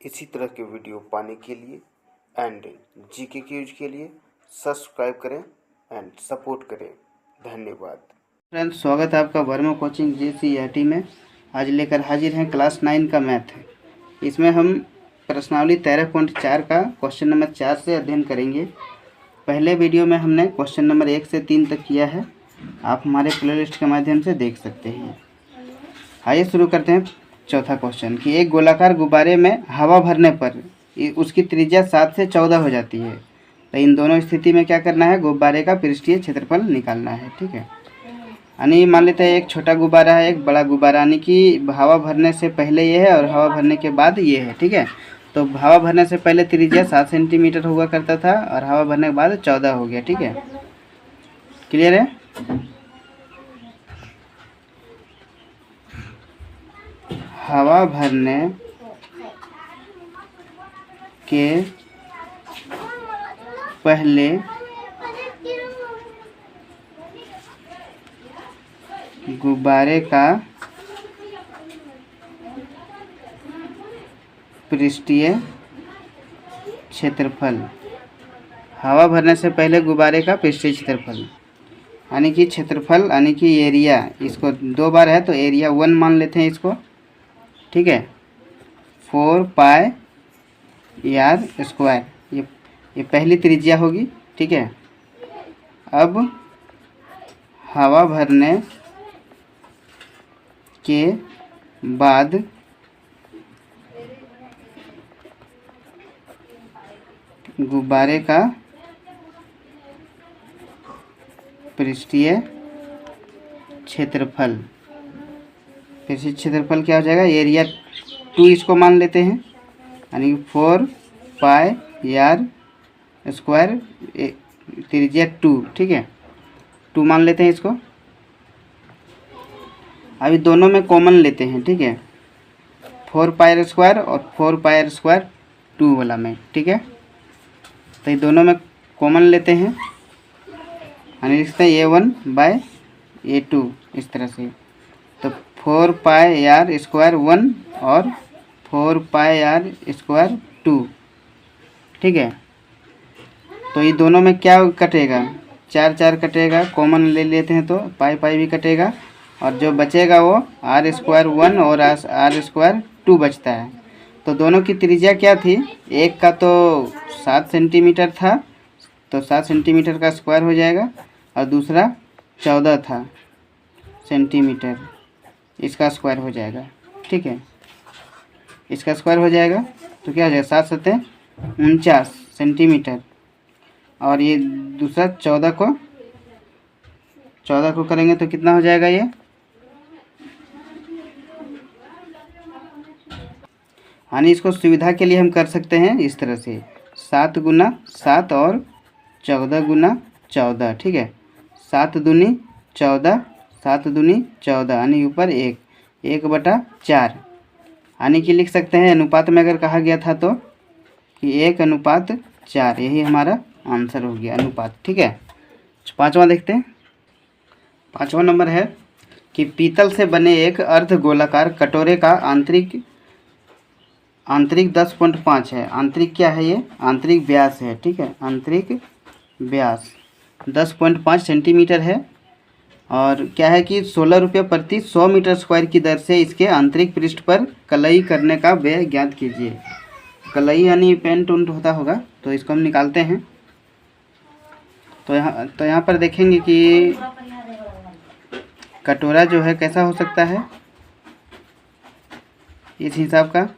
इसी तरह के वीडियो पाने के लिए एंड जीके क्यूज के लिए सब्सक्राइब करें एंड सपोर्ट करें। धन्यवाद फ्रेंड्स, स्वागत है आपका वर्मा कोचिंग JCERT में। आज लेकर हाजिर हैं क्लास 9 का मैथ है। इसमें हम प्रश्नावली 13.4 का क्वेश्चन नंबर 4 से अध्ययन करेंगे। पहले वीडियो में हमने क्वेश्चन नंबर 1 से 3 तक किया है, आप हमारे प्लेलिस्ट के माध्यम से देख सकते हैं। आइए शुरू करते हैं चौथा क्वेश्चन कि एक गोलाकार गुब्बारे में हवा भरने पर उसकी त्रिज्या 7 से 14 हो जाती है, तो इन दोनों स्थिति में क्या करना है, गुब्बारे का पृष्ठीय क्षेत्रफल निकालना है। ठीक है, यानी मान लेते हैं एक छोटा गुब्बारा है, एक बड़ा गुब्बारा, यानी कि हवा भरने से पहले ये है और हवा भरने के बाद ये है। ठीक है, तो हवा भरने से पहले त्रिज्या 7 सेंटीमीटर हुआ करता था और हवा भरने के बाद 14 हो गया। ठीक है, क्लियर है। हवा भरने के पहले गुब्बारे का पृष्ठीय क्षेत्रफल, हवा भरने से पहले गुब्बारे का पृष्ठीय क्षेत्रफल यानी कि क्षेत्रफल यानी कि एरिया, इसको 2 बार है तो एरिया 1 मान लेते हैं इसको। ठीक है, 4 पाई आर स्क्वायर, ये पहली त्रिज्या होगी। ठीक है, अब हवा भरने के बाद गुब्बारे का पृष्ठीय क्षेत्रफल, पृष्ठीय क्षेत्रफल क्या हो जाएगा, एरिया 2 इसको मान लेते हैं, यानी 4 पाई आर स्क्वायर, त्रिज्या 2। ठीक है, 2 मान लेते हैं इसको। अभी दोनों में कॉमन लेते हैं। ठीक है, 4 पाई आर स्क्वायर और 4 पाई आर स्क्वायर 2 वाला में। ठीक है, तो ये दोनों में कॉमन लेते हैं, यानी लिखते हैं A1 बाय A2 इस तरह से। तो 4 पाई आर स्क्वायर 1 और 4 पाई आर स्क्वायर 2। ठीक है, तो ये दोनों में क्या कटेगा, 4 4 कटेगा, कॉमन ले लेते हैं तो पाई पाई भी कटेगा और जो बचेगा वो आर स्क्वायर 1 और आर स्क्वायर 2 बचता है। तो दोनों की त्रिज्या क्या थी, एक का तो 7 सेंटीमीटर था तो 7 सेंटीमीटर का स्क्वायर हो जाएगा और दूसरा 14 था सेंटीमीटर, इसका स्क्वायर हो जाएगा। ठीक है, इसका स्क्वायर हो जाएगा तो क्या हो जाएगा, 7 सत्ते 49 सेंटीमीटर और ये दूसरा 14 को करेंगे तो कितना हो जाएगा, ये यानी इसको सुविधा के लिए हम कर सकते हैं इस तरह से 7 गुना 7 और 14 गुना 14। ठीक है, 7 दूनी 14, 7 दूनी 14 यानी ऊपर 1/4, यानी कि लिख सकते हैं अनुपात में अगर कहा गया था तो कि 1:4, यही हमारा आंसर हो गया, अनुपात। ठीक है, 5वां देखते हैं। 5वां नंबर है कि पीतल से बने एक अर्ध गोलाकार कटोरे का आंतरिक 10.5 है। आंतरिक क्या है, ये आंतरिक व्यास है। ठीक है, आंतरिक व्यास 10.5 सेंटीमीटर है और क्या है कि 16 रुपये प्रति 100 मीटर स्क्वायर की दर से इसके आंतरिक पृष्ठ पर कलई करने का व्यय ज्ञात कीजिए। कलई यानी पेंट उंट होता होगा, तो इसको हम निकालते हैं। तो यहाँ पर देखेंगे कि कटोरा जो है कैसा हो सकता है, इस हिसाब का।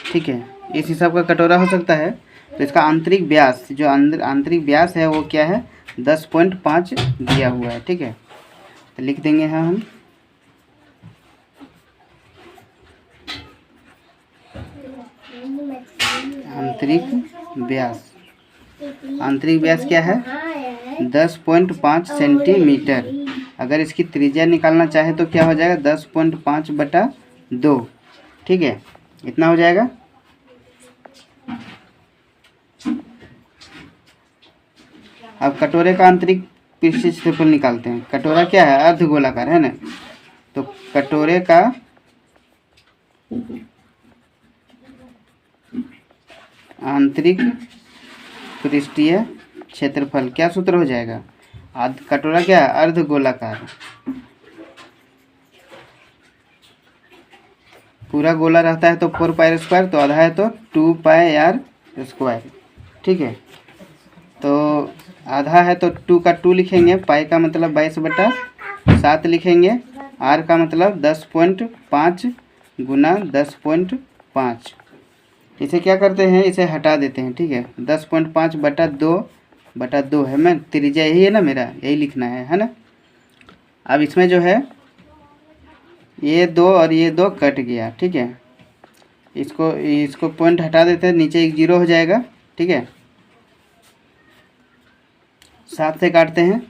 ठीक है, इस हिसाब का कटोरा हो सकता है। तो इसका आंतरिक व्यास, जो आंतरिक व्यास है वो क्या है, 10.5 दिया हुआ है। ठीक है, तो लिख देंगे यहाँ हम आंतरिक व्यास क्या है, 10.5 सेंटीमीटर। अगर इसकी त्रिज्या निकालना चाहे तो क्या हो जाएगा, 10.5/2। ठीक है, इतना हो जाएगा। अब कटोरे का आंतरिक पृष्ठीय क्षेत्रफल निकालते हैं। कटोरा क्या है, अर्धगोलाकार है ना, तो कटोरे का आंतरिक पृष्ठीय क्षेत्रफल, क्या सूत्र हो जाएगा? कटोरा क्या अर्ध गोलाकार, पूरा गोला रहता है तो 4 पाई स्क्वायर, तो आधा है तो 2 पाई आर स्क्वायर। ठीक है, तो आधा है तो 2 का 2 लिखेंगे, पाई का मतलब 22/7 लिखेंगे, आर का मतलब 10.5 गुना 10.5। इसे क्या करते हैं, इसे हटा देते हैं। ठीक है, 10.5/2 है, मैं त्रिज्या यही है ना, मेरा यही लिखना है ना। अब इसमें जो है ये 2 और ये 2 कट गया। ठीक है, इसको पॉइंट हटा देते हैं, नीचे एक 0 हो जाएगा। ठीक है, 7 से काटते हैं,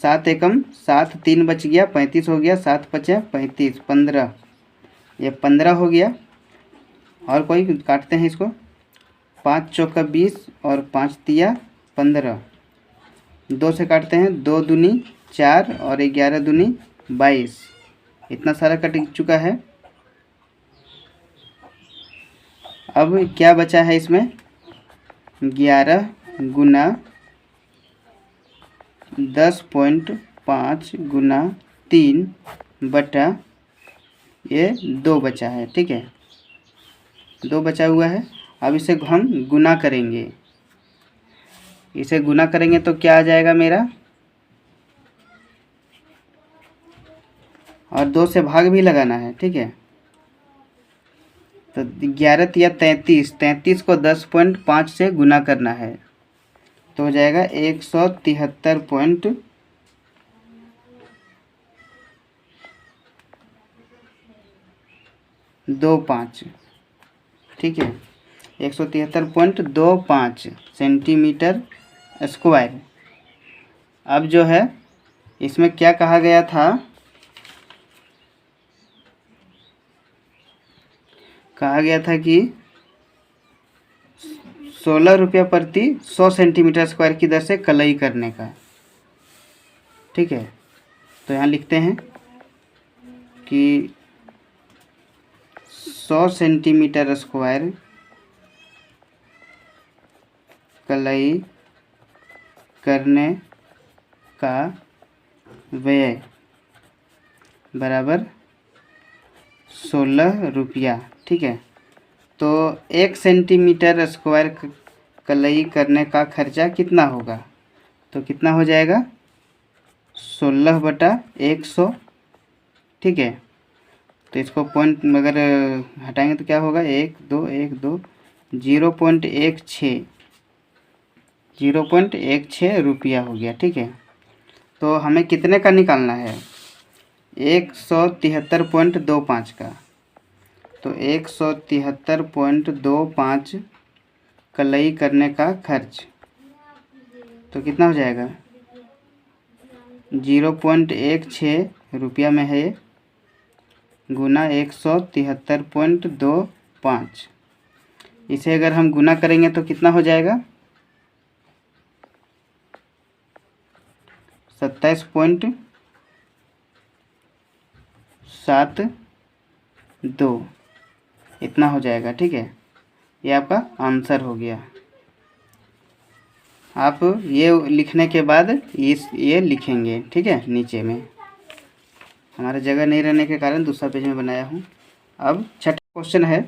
7 एकम 7, 3 बच गया, 35 हो गया, 7 बचे 35, 15, ये 15 हो गया। और कोई काटते हैं इसको, 5 चौका 20 और 5 तिया 15, 2 से काटते हैं, 2 दूनी 4 और 11 दूनी 22, इतना सारा कट चुका है। अब क्या बचा है इसमें, 11 गुना 10.5 गुना 3 बटा ये 2 बचा है। ठीक है, 2 बचा हुआ है। अब इसे हम गुना करेंगे, इसे गुना करेंगे तो क्या आ जाएगा मेरा, और 2 से भाग भी लगाना है। ठीक है, तो 11 तिया 33, 33 को 10.5 से गुना करना है, तो हो जाएगा 173.25। ठीक है, 173.25 सेंटीमीटर स्क्वायर। अब जो है इसमें क्या कहा गया था, कि 16 रुपया प्रति 100 सेंटीमीटर स्क्वायर की दर से कलई करने का। ठीक है, तो यहाँ लिखते हैं कि 100 सेंटीमीटर स्क्वायर कलई करने का व्यय बराबर 16 रुपया। ठीक है, तो 1 सेंटीमीटर स्क्वायर कलई करने का खर्चा कितना होगा, तो कितना हो जाएगा 16/100। ठीक है, तो इसको पॉइंट अगर हटाएंगे तो क्या होगा, 1 2 1 2 0.16 रुपया हो गया। ठीक है, तो हमें कितने का निकालना है, 173.25 का, तो 173.25 कलई करने का खर्च, तो कितना हो जाएगा, 0.16 रुपया में है गुना 173.25। इसे अगर हम गुना करेंगे तो कितना हो जाएगा, 27.72 इतना हो जाएगा। ठीक है, ये आपका आंसर हो गया। आप ये लिखने के बाद ये लिखेंगे। ठीक है, नीचे में हमारा जगह नहीं रहने के कारण दूसरा पेज में बनाया हूँ। अब छठा क्वेश्चन है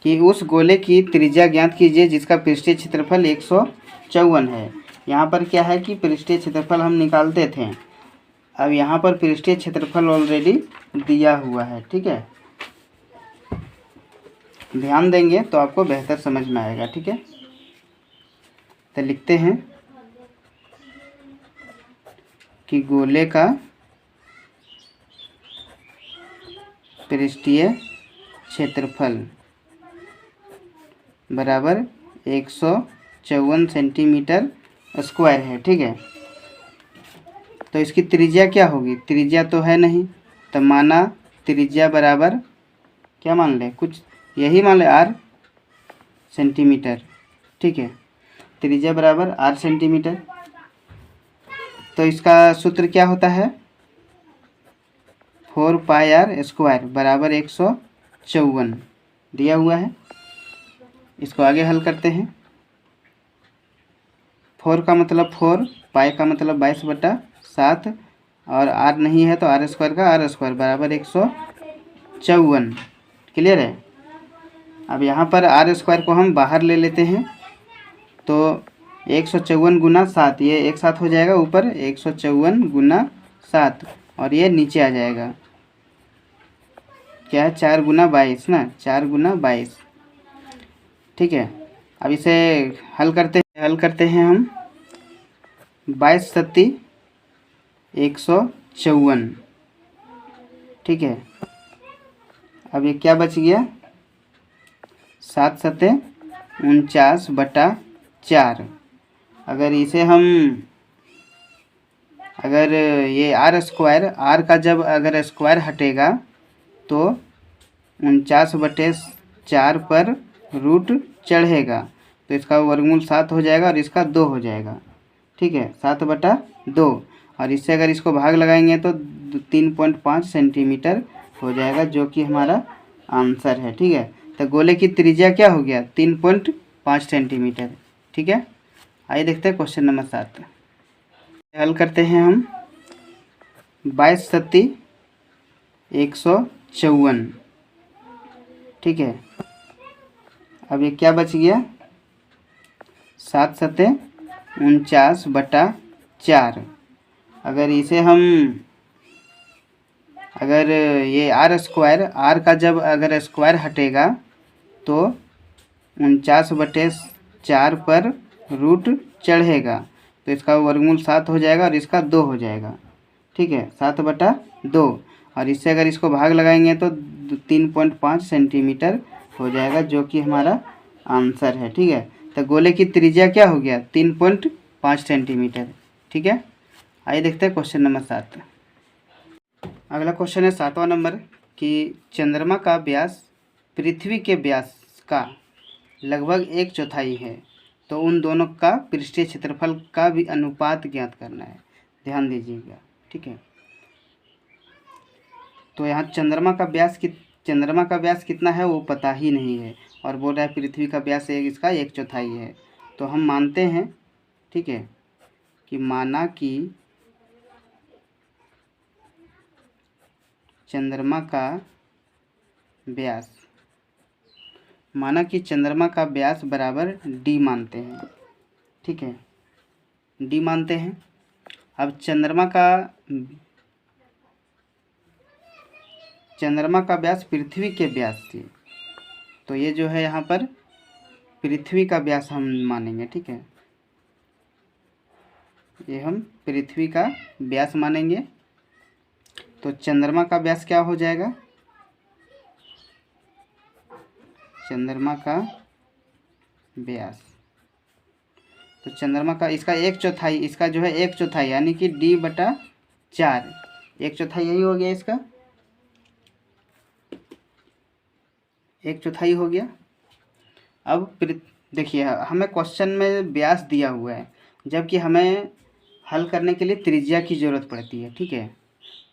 कि उस गोले की त्रिज्या ज्ञात कीजिए जिसका पृष्ठीय क्षेत्रफल 154 है। यहाँ पर क्या है कि पृष्ठीय क्षेत्रफल हम निकालते थे, अब यहाँ पर पृष्ठीय क्षेत्रफल ऑलरेडी दिया हुआ है। ठीक है, ध्यान देंगे तो आपको बेहतर समझ में आएगा। ठीक है, तो लिखते हैं कि गोले का पृष्ठीय क्षेत्रफल बराबर 154 सेंटीमीटर स्क्वायर है। ठीक है, तो इसकी त्रिज्या क्या होगी, त्रिज्या तो है नहीं, तो माना त्रिज्या बराबर क्या मान लें, कुछ यही मान लें, r सेंटीमीटर। ठीक है, त्रिज्या बराबर r सेंटीमीटर। तो इसका सूत्र क्या होता है, 4πr² बराबर 154 दिया हुआ है। इसको आगे हल करते हैं। 4 का मतलब 4, पाई का मतलब 22/7 और r नहीं है तो r² का r² बराबर 154। क्लियर है। अब यहाँ पर r² को हम बाहर ले लेते हैं तो 154 गुना 7, ये एक साथ हो जाएगा ऊपर 154 गुना 7 और ये नीचे आ जाएगा क्या है 4 गुना 22 ना, 4 गुना 22। ठीक है। अब इसे हल करते हैं हम। 22 सत्ती 154। ठीक है। अब ये क्या बच गया, 7 सत्ते 49/4। अगर इसे हम अगर ये r² का जब अगर स्क्वायर हटेगा तो 49/4 पर रूट चढ़ेगा तो इसका वर्गमूल 7 हो जाएगा और इसका 2 हो जाएगा। ठीक है, 7/2 और इससे अगर इसको भाग लगाएंगे तो 3.5 सेंटीमीटर हो जाएगा जो कि हमारा आंसर है। ठीक है, तो गोले की त्रिज्या क्या हो गया, 3.5 सेंटीमीटर। ठीक है, आइए देखते हैं क्वेश्चन नंबर 7 हल करते हैं हम। 22 सत्ती 154। ठीक है। अब ये क्या बच गया, 7 सत्ते 49/4। अगर इसे हम अगर ये r² का जब अगर स्क्वायर हटेगा तो 49/4 पर रूट चढ़ेगा तो इसका वर्गमूल 7 हो जाएगा और इसका 2 हो जाएगा। ठीक है, 7/2 और इससे अगर इसको भाग लगाएंगे तो 3.5 सेंटीमीटर हो जाएगा जो कि हमारा आंसर है। ठीक है, तो गोले की त्रिज्या क्या हो गया, 3.5 सेंटीमीटर। ठीक है, आइए देखते हैं क्वेश्चन नंबर 7। अगला क्वेश्चन है 7वां नंबर कि चंद्रमा का व्यास पृथ्वी के व्यास का लगभग 1/4 है, तो उन दोनों का पृष्ठीय क्षेत्रफल का भी अनुपात ज्ञात करना है। ध्यान दीजिएगा। ठीक है, तो यहाँ चंद्रमा का व्यास कितना है वो पता ही नहीं है और बोल रहा है पृथ्वी का व्यास इसका 1/4 है। तो हम मानते हैं, ठीक है, कि माना कि चंद्रमा का व्यास बराबर d मानते हैं। ठीक है, d मानते हैं। अब चंद्रमा का व्यास पृथ्वी के व्यास से, तो ये जो है यहाँ पर पृथ्वी का व्यास हम मानेंगे। ठीक है, ये हम पृथ्वी का व्यास मानेंगे। तो चंद्रमा का व्यास क्या हो जाएगा, चंद्रमा का व्यास, तो चंद्रमा का इसका 1/4, इसका जो है 1/4 यानी कि d/4, 1/4 यही हो गया, इसका 1/4 हो गया। अब देखिए हमें क्वेश्चन में व्यास दिया हुआ है जबकि हमें हल करने के लिए त्रिज्या की ज़रूरत पड़ती है। ठीक है,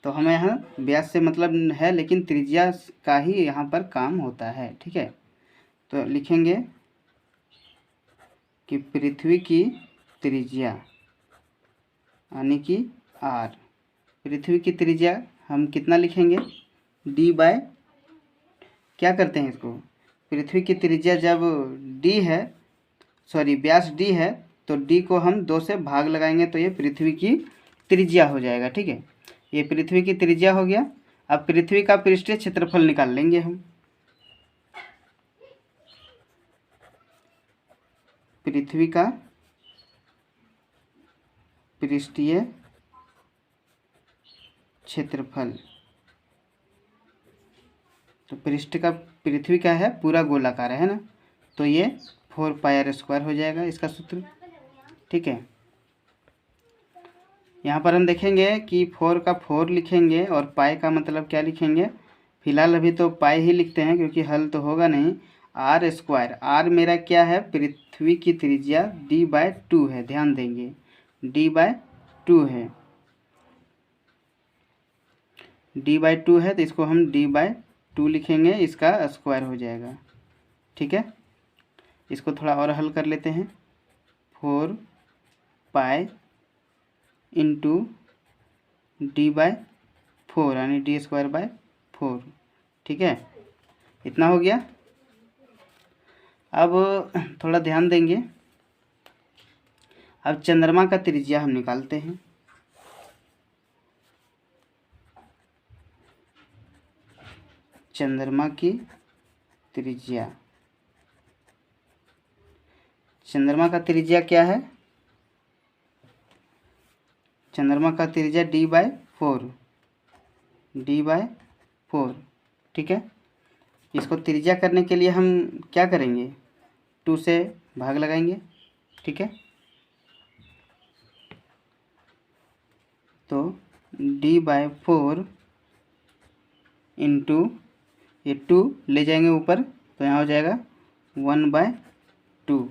तो हमें यहाँ व्यास से मतलब है लेकिन त्रिज्या का ही यहाँ पर काम होता है। ठीक है, तो लिखेंगे कि पृथ्वी की त्रिज्या यानी कि r, पृथ्वी की त्रिज्या हम कितना लिखेंगे, क्या करते हैं इसको, पृथ्वी की त्रिज्या जब व्यास d है तो d को हम 2 से भाग लगाएंगे तो ये पृथ्वी की त्रिज्या हो जाएगा। ठीक है, ये पृथ्वी की त्रिज्या हो गया। अब पृथ्वी का पृष्ठीय क्षेत्रफल निकाल लेंगे हम। पृथ्वी का पृष्ठीय क्षेत्रफल, तो पृथ्वी का है पूरा गोलाकार है ना, तो ये 4πr² हो जाएगा इसका सूत्र। ठीक है, यहाँ पर हम देखेंगे कि 4 का 4 लिखेंगे और पाई का मतलब क्या लिखेंगे, फिलहाल अभी तो पाई ही लिखते हैं क्योंकि हल तो होगा नहीं। r², r मेरा क्या है, पृथ्वी की त्रिज्या d/2 है, ध्यान देंगे d/2 टू है, d/2 है तो इसको हम d/2 लिखेंगे, इसका स्क्वायर हो जाएगा। ठीक है, इसको थोड़ा और हल कर लेते हैं। 4 इंटू d/4 यानी d²/4। ठीक है, इतना हो गया। अब थोड़ा ध्यान देंगे, अब चंद्रमा का त्रिज्या हम निकालते हैं। चंद्रमा की त्रिज्या, चंद्रमा का त्रिज्या क्या है? चंद्रमा का त्रिज्या d/4, d/4। ठीक है, इसको त्रिज्या करने के लिए हम क्या करेंगे? 2 से भाग लगाएंगे। ठीक है, तो d/4 इंटू ये 2 ले जाएंगे ऊपर तो यहाँ हो जाएगा 1/2।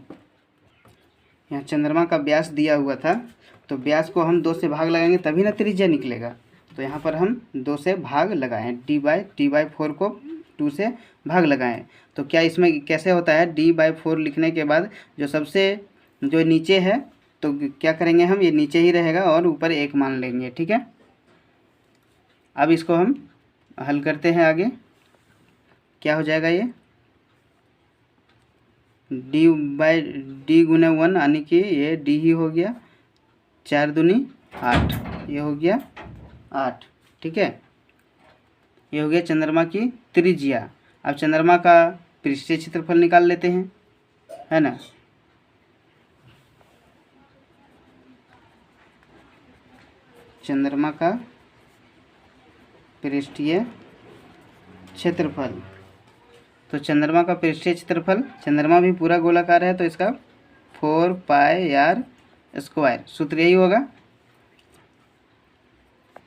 यहाँ चंद्रमा का व्यास दिया हुआ था तो व्यास को हम 2 से भाग लगाएंगे तभी ना त्रिज्या निकलेगा। तो यहाँ पर हम 2 से भाग लगाएं, d/4 को 2 से भाग लगाएं। तो क्या इसमें कैसे होता है? d/4 लिखने के बाद जो नीचे है तो क्या करेंगे हम, ये नीचे ही रहेगा और ऊपर 1 मान लेंगे। ठीक है, अब इसको हम हल करते हैं आगे। क्या हो जाएगा? ये d गुना 1 यानी कि ये d ही हो गया, 4 दूनी 8, ये हो गया 8। ठीक है, ये हो गया चंद्रमा की त्रिज्या। अब चंद्रमा का पृष्ठीय क्षेत्रफल निकाल लेते हैं, है ना। चंद्रमा का पृष्ठीय क्षेत्रफल, तो चंद्रमा का पृष्ठीय क्षेत्रफल, चंद्रमा भी पूरा गोलाकार है तो इसका 4πr², सूत्र यही होगा।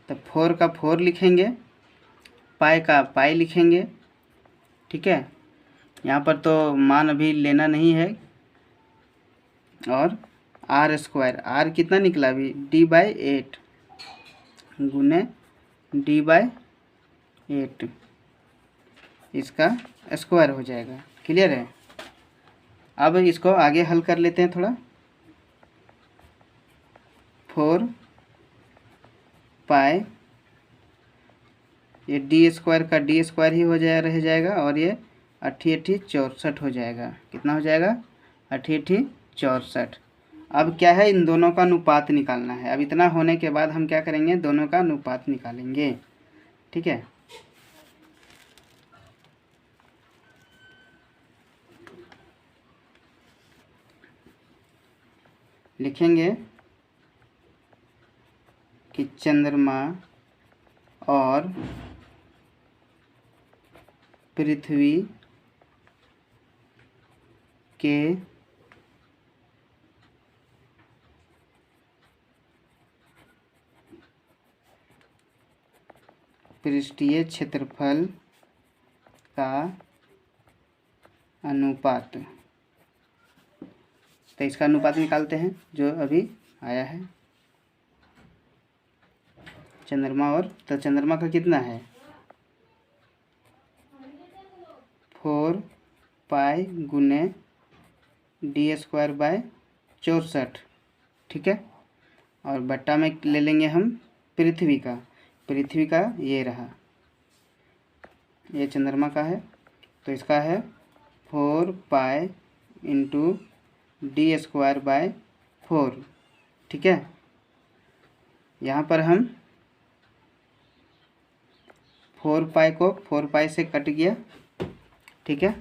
तो 4 का 4 लिखेंगे, पाई का पाई लिखेंगे। ठीक है, यहाँ पर तो मान अभी लेना नहीं है। और r², r कितना निकला अभी? d/8 गुने d/8, इसका स्क्वायर हो जाएगा। क्लियर है? अब इसको आगे हल कर लेते हैं थोड़ा। 4 ये d² का d² ही रह जाएगा और ये 88 64 हो जाएगा। कितना हो जाएगा? 88 64। अब क्या है, इन दोनों का अनुपात निकालना है। अब इतना होने के बाद हम क्या करेंगे, दोनों का अनुपात निकालेंगे। ठीक है, लिखेंगे कि चंद्रमा और पृथ्वी के पृष्ठीय क्षेत्रफल का अनुपात। तो इसका अनुपात निकालते हैं जो अभी आया है चंद्रमा और, तो चंद्रमा का कितना है? 4 गुने d²/64। ठीक है, और बट्टा में ले लेंगे हम पृथ्वी का ये रहा, ये चंद्रमा का है तो इसका है 4 इंटू d²/4। ठीक है, यहाँ पर हम 4 को 4 से कट गया। ठीक है,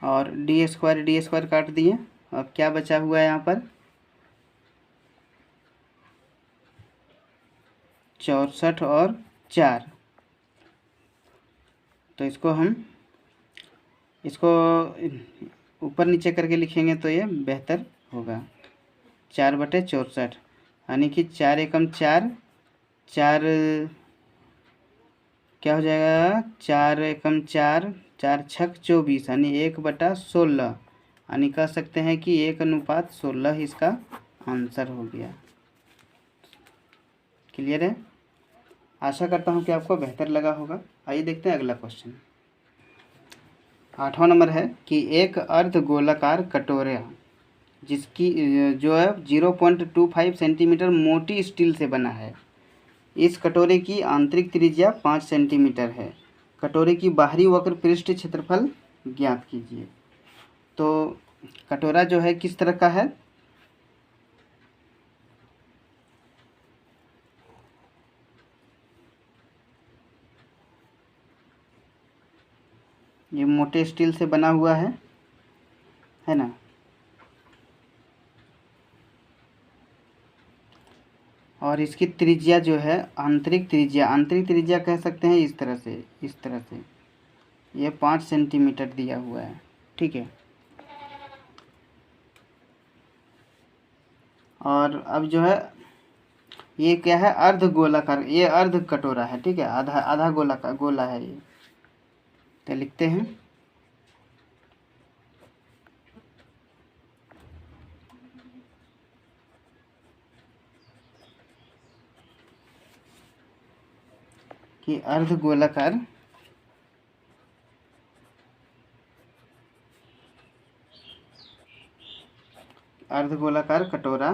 और d² काट दिए। अब क्या बचा हुआ है यहाँ पर? 64 और 4। तो इसको ऊपर नीचे करके लिखेंगे तो ये बेहतर होगा। 4/64 यानी कि 4 एकम 4, 4 क्या हो जाएगा? 4 एकम 4, 4 छक 24 यानी 1/16 यानी कह सकते हैं कि 1:16 इसका आंसर हो गया। क्लियर है? आशा करता हूँ कि आपको बेहतर लगा होगा। आइए देखते हैं अगला क्वेश्चन। 8वां नंबर है कि एक अर्धगोलाकार कटोरा जिसकी जो है 0.25 सेंटीमीटर मोटी स्टील से बना है। इस कटोरे की आंतरिक त्रिज्या 5 सेंटीमीटर है। कटोरे की बाहरी वक्र पृष्ठ क्षेत्रफल ज्ञात कीजिए। तो कटोरा जो है किस तरह का है? ये मोटे स्टील से बना हुआ है ना। और इसकी त्रिज्या जो है आंतरिक त्रिज्या कह सकते हैं इस तरह से ये 5 सेंटीमीटर दिया हुआ है। ठीक है। और अब जो है ये क्या है? अर्ध गोलाकार, ये अर्ध कटोरा है। ठीक है, आधा आधा गोला है ये। तो लिखते हैं कि अर्ध गोलाकार कटोरा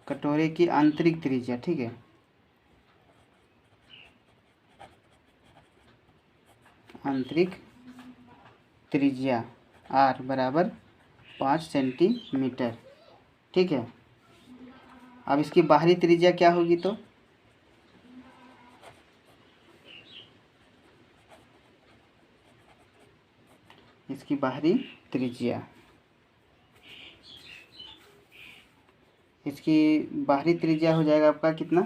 कटोरे की आंतरिक त्रिज्या, ठीक है, आंतरिक त्रिज्या r बराबर 5 सेंटीमीटर। ठीक है। अब इसकी बाहरी त्रिज्या क्या होगी? तो इसकी बाहरी त्रिज्या, हो जाएगा आपका कितना?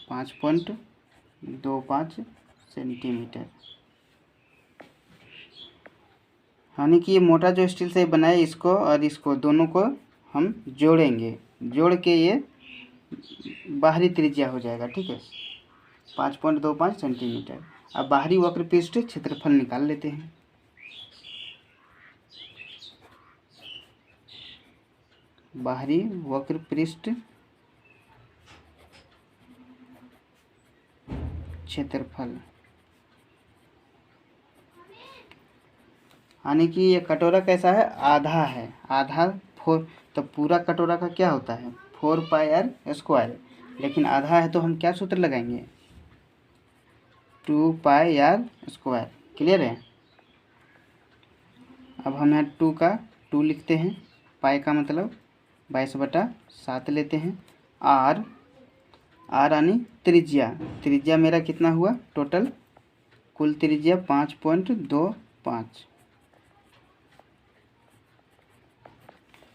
5.25 सेंटीमीटर। यानी कि ये मोटा जो स्टील से बना है, इसको और इसको दोनों को हम जोड़ेंगे, जोड़ के ये बाहरी त्रिज्या हो जाएगा। ठीक है, 5.25 सेंटीमीटर। अब बाहरी वक्र पृष्ठ क्षेत्रफल निकाल लेते हैं। बाहरी वक्र पृष्ठ क्षेत्रफल, यानी कि ये कटोरा कैसा है? आधा है, आधा 4। तो पूरा कटोरा का क्या होता है? 4πr²। लेकिन आधा है तो हम क्या सूत्र लगाएंगे? 2πr²। क्लियर है? अब हम यहाँ 2 लिखते हैं। पाई का मतलब 22/7 लेते हैं। r यानी त्रिज्या मेरा कितना हुआ? टोटल कुल त्रिज्या 5.25।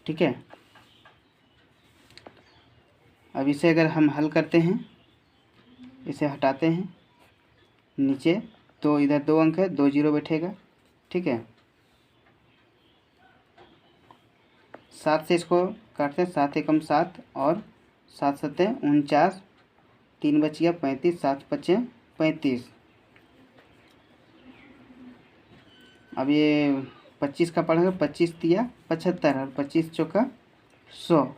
ठीक है। अब इसे अगर हम हल करते हैं, इसे हटाते हैं नीचे, तो इधर 2 अंक है, 2 जीरो बैठेगा। ठीक है। 7 से इसको काटते हैं, 7 एकम 7 और 7 सत्ते 49, 3 बच गया 35, 7 पचे 35। अब ये 25 का पड़ेगा, 25 दिया 75 और 25 चौका 100,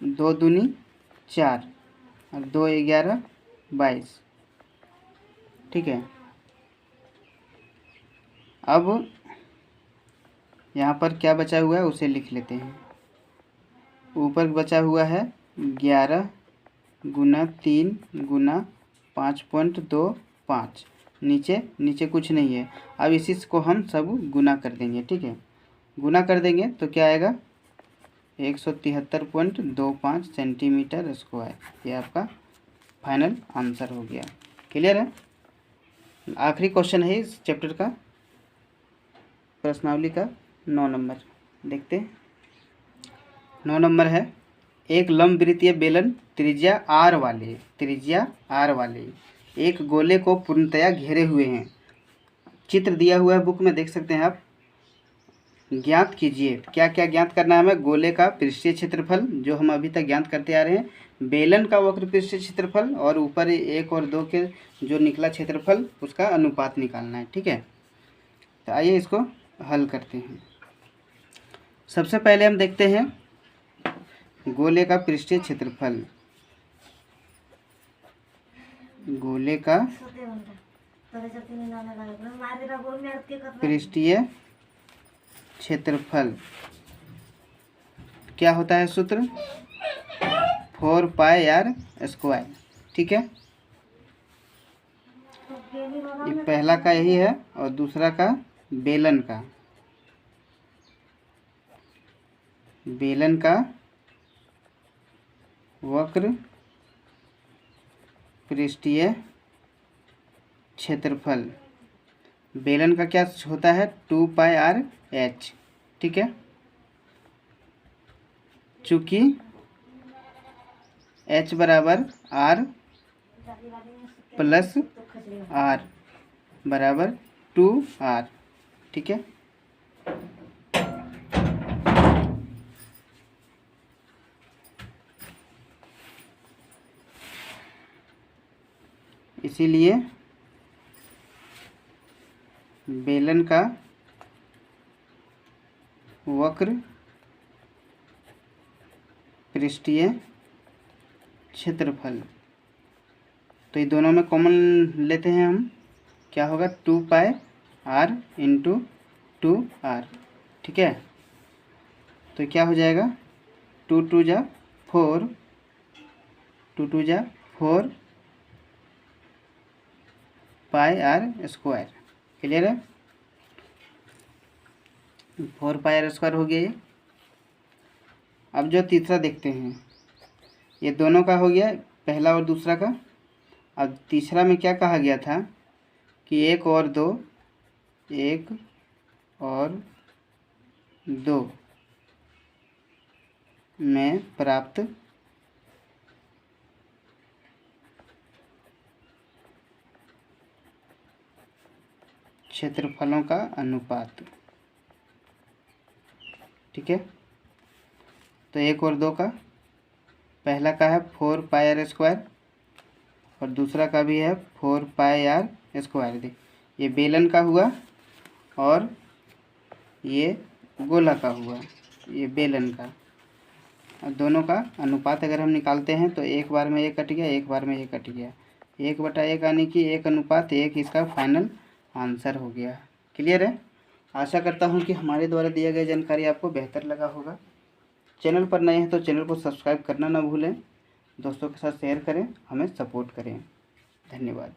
2 दूनी 4 और 2 11 22। ठीक है। अब यहाँ पर क्या बचा हुआ है उसे लिख लेते हैं। ऊपर बचा हुआ है 11 गुना 3 गुना 5.25। नीचे कुछ नहीं है। अब इसी को हम सब गुना कर देंगे। ठीक है, गुना कर देंगे तो क्या आएगा? 173.25 सेंटीमीटर स्क्वायर। ये आपका फाइनल आंसर हो गया। क्लियर है? आखिरी क्वेश्चन है इस चैप्टर का, प्रश्नावली का 9 नंबर। देखते हैं। 9 नंबर है, एक लंबवृत्तीय बेलन त्रिज्या r वाले एक गोले को पूर्णतया घेरे हुए हैं। चित्र दिया हुआ है बुक में, देख सकते हैं आप। ज्ञात कीजिए। क्या क्या ज्ञात करना है हमें? गोले का पृष्ठीय क्षेत्रफल जो हम अभी तक ज्ञात करते आ रहे हैं, बेलन का वक्र पृष्ठीय क्षेत्रफल और ऊपर 1 और 2 के जो निकला क्षेत्रफल उसका अनुपात निकालना है। ठीक है, तो आइए इसको हल करते हैं। सबसे पहले हम देखते हैं गोले का पृष्ठीय क्षेत्रफल। गोले का पृष्ठीय क्षेत्रफल क्या होता है सूत्र? 4 पाई आर स्क्वायर। ठीक है, ये पहला का यही है और दूसरा का बेलन का वक्र पृष्ठीय क्षेत्रफल। बेलन का क्या होता है? 2 पाई आर एच। ठीक है, चूंकि h बराबर r प्लस r बराबर 2r। ठीक है, इसीलिए बेलन का वक्र पृष्ठीय क्षेत्रफल, तो ये दोनों में कॉमन लेते हैं हम, क्या होगा? 2 पाई आर इंटू 2r। ठीक है, तो क्या हो जाएगा? 2 2 जा 4, 2 2 जा 4 पाई आर स्क्वायर। क्लियर है? 4 पाई आर स्क्वायर हो गया ये। अब जो तीसरा देखते हैं, ये दोनों का हो गया, पहला और दूसरा का। अब तीसरा में क्या कहा गया था कि 1 और 2 में प्राप्त क्षेत्रफलों का अनुपात। ठीक है, तो 1 और 2 का, पहला का है 4 पाई आर स्क्वायर और दूसरा का भी है 4 पाई आर स्क्वायर। देख, ये बेलन का हुआ और ये गोला का हुआ, ये बेलन का। और दोनों का अनुपात अगर हम निकालते हैं तो एक बार में ये कट गया, एक बार में ये कट गया, 1/1 यानी कि 1:1 इसका फाइनल आंसर हो गया। क्लियर है? आशा करता हूँ कि हमारे द्वारा दिया गया जानकारी आपको बेहतर लगा होगा। चैनल पर नए हैं तो चैनल को सब्सक्राइब करना ना भूलें, दोस्तों के साथ शेयर करें, हमें सपोर्ट करें। धन्यवाद।